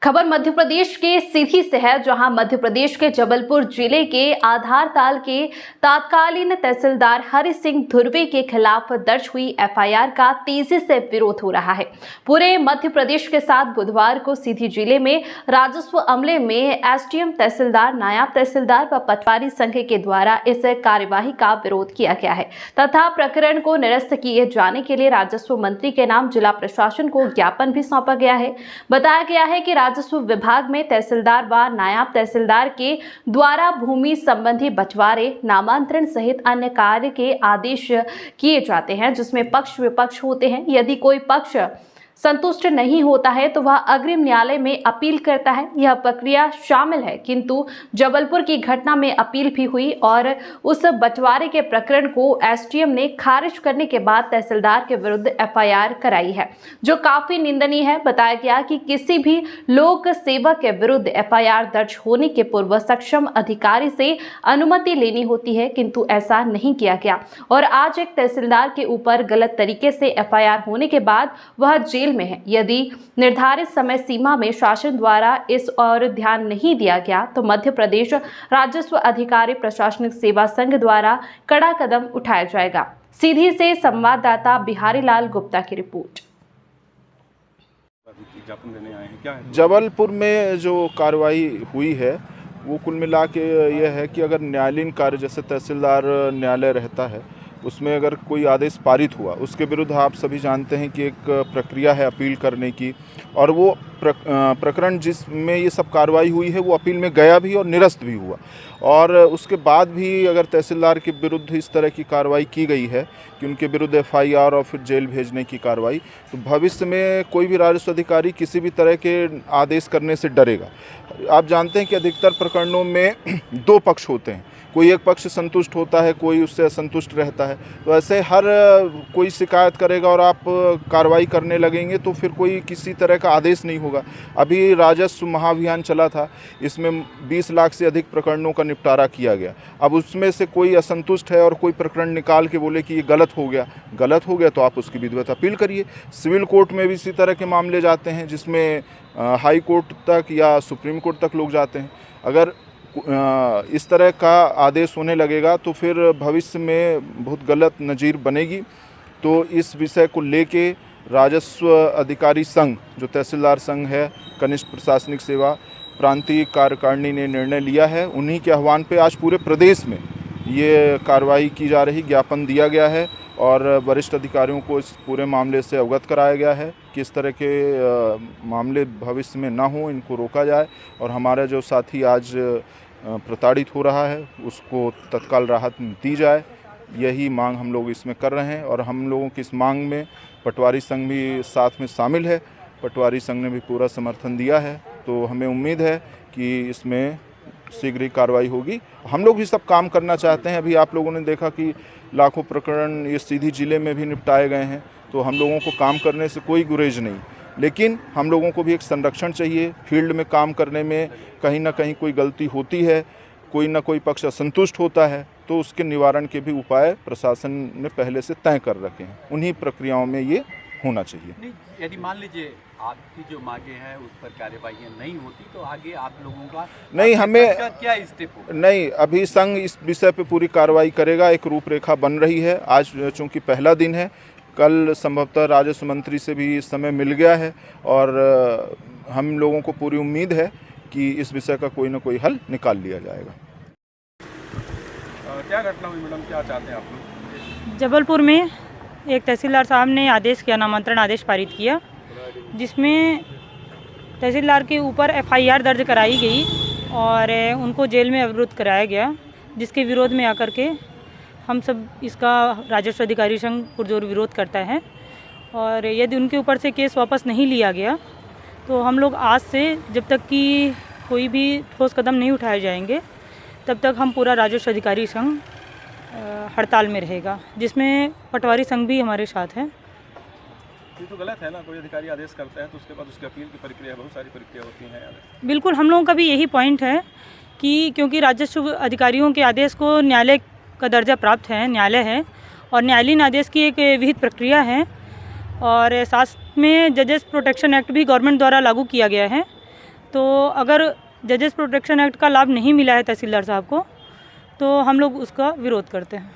खबर मध्य प्रदेश के सीधी से है, जहां मध्य प्रदेश के जबलपुर जिले के आधारताल के तत्कालीन तहसीलदार हरि सिंह धुर्वे के खिलाफ दर्ज हुई एफआईआर का तेजी से विरोध हो रहा है। पूरे मध्य प्रदेश के साथ बुधवार को सीधी जिले में राजस्व अमले में एसडीएम तहसीलदार, नायब तहसीलदार व पटवारी संघ के द्वारा इस कार्यवाही का विरोध किया गया है तथा प्रकरण को निरस्त किए जाने के लिए राजस्व मंत्री के नाम जिला प्रशासन को ज्ञापन भी सौंपा गया है। बताया गया है कि राजस्व विभाग में तहसीलदार व नायब तहसीलदार के द्वारा भूमि संबंधी बंटवारे, नामांतरण सहित अन्य कार्य के आदेश किए जाते हैं, जिसमें पक्ष विपक्ष होते हैं। यदि कोई पक्ष संतुष्ट नहीं होता है तो वह अग्रिम न्यायालय में अपील करता है। यह प्रक्रिया शामिल है, किंतु जबलपुर की घटना में अपील भी हुई और उस बंटवारे के प्रकरण को एसडीएम ने खारिज करने के बाद तहसीलदार के विरुद्ध एफआईआर कराई है, जो काफी निंदनीय है। बताया गया कि किसी भी लोक सेवक के विरुद्ध एफआईआर दर्ज होने के पूर्व सक्षम अधिकारी से अनुमति लेनी होती है, किंतु ऐसा नहीं किया गया और आज एक तहसीलदार के ऊपर गलत तरीके से एफआईआर होने के बाद वह जेल में है। यदि निर्धारित समय सीमा में शासन द्वारा इस और ध्यान नहीं दिया गया तो मध्य प्रदेश राजस्व अधिकारी प्रशासनिक सेवा संघ द्वारा कड़ा कदम उठाया जाएगा। सीधी से संवाददाता बिहारी लाल गुप्ता की रिपोर्ट। जबलपुर में जो कार्रवाई हुई है वो कुल मिला के यह है कि अगर न्यायालयीन कार्य जैसे तहसीलदार न्यायालय रहता है, उसमें अगर कोई आदेश पारित हुआ, उसके विरुद्ध आप सभी जानते हैं कि एक प्रक्रिया है अपील करने की, और वो प्रकरण जिसमें ये सब कार्रवाई हुई है वो अपील में गया भी और निरस्त भी हुआ। और उसके बाद भी अगर तहसीलदार के विरुद्ध इस तरह की कार्रवाई की गई है कि उनके विरुद्ध एफआईआर और फिर जेल भेजने की कार्रवाई, तो भविष्य में कोई भी राजस्व अधिकारी किसी भी तरह के आदेश करने से डरेगा। आप जानते हैं कि अधिकतर प्रकरणों में दो पक्ष होते हैं, कोई एक पक्ष संतुष्ट होता है, कोई उससे असंतुष्ट रहता है। तो ऐसे हर कोई शिकायत करेगा और आप कार्रवाई करने लगेंगे तो फिर कोई किसी तरह का आदेश नहीं होगा। अभी राजस्व महाअभियान चला था, इसमें 20 लाख से अधिक प्रकरणों का निपटारा किया गया। अब उसमें से कोई असंतुष्ट है और कोई प्रकरण निकाल के बोले कि ये गलत हो गया तो आप उसकी विधिवत अपील करिए। सिविल कोर्ट में भी इसी तरह के मामले जाते हैं, जिसमें हाई कोर्ट तक या सुप्रीम कोर्ट तक लोग जाते हैं। अगर इस तरह का आदेश होने लगेगा तो फिर भविष्य में बहुत गलत नज़ीर बनेगी। तो इस विषय को लेके राजस्व अधिकारी संघ, जो तहसीलदार संघ है, कनिष्ठ प्रशासनिक सेवा प्रांतीय कार्यकारिणी ने निर्णय लिया है। उन्हीं के आह्वान पे आज पूरे प्रदेश में ये कार्रवाई की जा रही, ज्ञापन दिया गया है और वरिष्ठ अधिकारियों को इस पूरे मामले से अवगत कराया गया है कि इस तरह के मामले भविष्य में ना हो, इनको रोका जाए और हमारा जो साथी आज प्रताड़ित हो रहा है उसको तत्काल राहत दी जाए। यही मांग हम लोग इसमें कर रहे हैं और हम लोगों की इस मांग में पटवारी संघ भी साथ में शामिल है। पटवारी संघ ने भी पूरा समर्थन दिया है, तो हमें उम्मीद है कि इसमें शीघ्र ही कार्रवाई होगी। हम लोग भी सब काम करना चाहते हैं। अभी आप लोगों ने देखा कि लाखों प्रकरण ये सीधी जिले में भी निपटाए गए हैं, तो हम लोगों को काम करने से कोई गुरेज नहीं, लेकिन हम लोगों को भी एक संरक्षण चाहिए। फील्ड में काम करने में कहीं ना कहीं कोई गलती होती है, कोई ना कोई पक्ष असंतुष्ट होता है, तो उसके निवारण के भी उपाय प्रशासन ने पहले से तय कर रखे हैं। उन्हीं प्रक्रियाओं में ये होना चाहिए। नहीं, यदि मान लीजिए आपकी जो मांगे हैं उस पर कार्यवाही नहीं होती तो आगे आप लोगों का नहीं, हमें क्या स्टेप होगा? नहीं, अभी संघ इस विषय पे पूरी कार्रवाई करेगा। एक रूपरेखा बन रही है। आज चूँकि पहला दिन है, कल संभवतः राजस्व मंत्री से भी इस समय मिल गया है और हम लोगों को पूरी उम्मीद है कि इस विषय का कोई ना कोई हल निकाल लिया जाएगा। क्या घटना हुई मैडम, क्या चाहते हैं आप लोग? जबलपुर में एक तहसीलदार साहब ने आदेश किया, नामांतरण आदेश पारित किया, जिसमें तहसीलदार के ऊपर एफआईआर दर्ज कराई गई और उनको जेल में अवरुद्ध कराया गया, जिसके विरोध में आकर के हम सब इसका राजस्व अधिकारी संघ पुरजोर विरोध करता है। और यदि उनके ऊपर से केस वापस नहीं लिया गया तो हम लोग आज से जब तक कि कोई भी ठोस कदम नहीं उठाए जाएंगे तब तक हम पूरा राजस्व अधिकारी संघ हड़ताल में रहेगा, जिसमें पटवारी संघ भी हमारे साथ है। ये तो गलत है ना, कोई अधिकारी आदेश करता है तो उसके बाद उसकी अपील की प्रक्रिया, बहुत सारी प्रक्रिया होती हैं यार। बिल्कुल, हम लोगों का भी यही पॉइंट है कि क्योंकि राजस्व अधिकारियों के आदेश को न्यायालय का दर्जा प्राप्त है, न्यायालय है और न्यायालयीन आदेश की एक विहित प्रक्रिया है और साथ में जजेस प्रोटेक्शन एक्ट भी गवर्नमेंट द्वारा लागू किया गया है। तो अगर जजेस प्रोटेक्शन एक्ट का लाभ नहीं मिला है तहसीलदार साहब को तो हम लोग उसका विरोध करते हैं।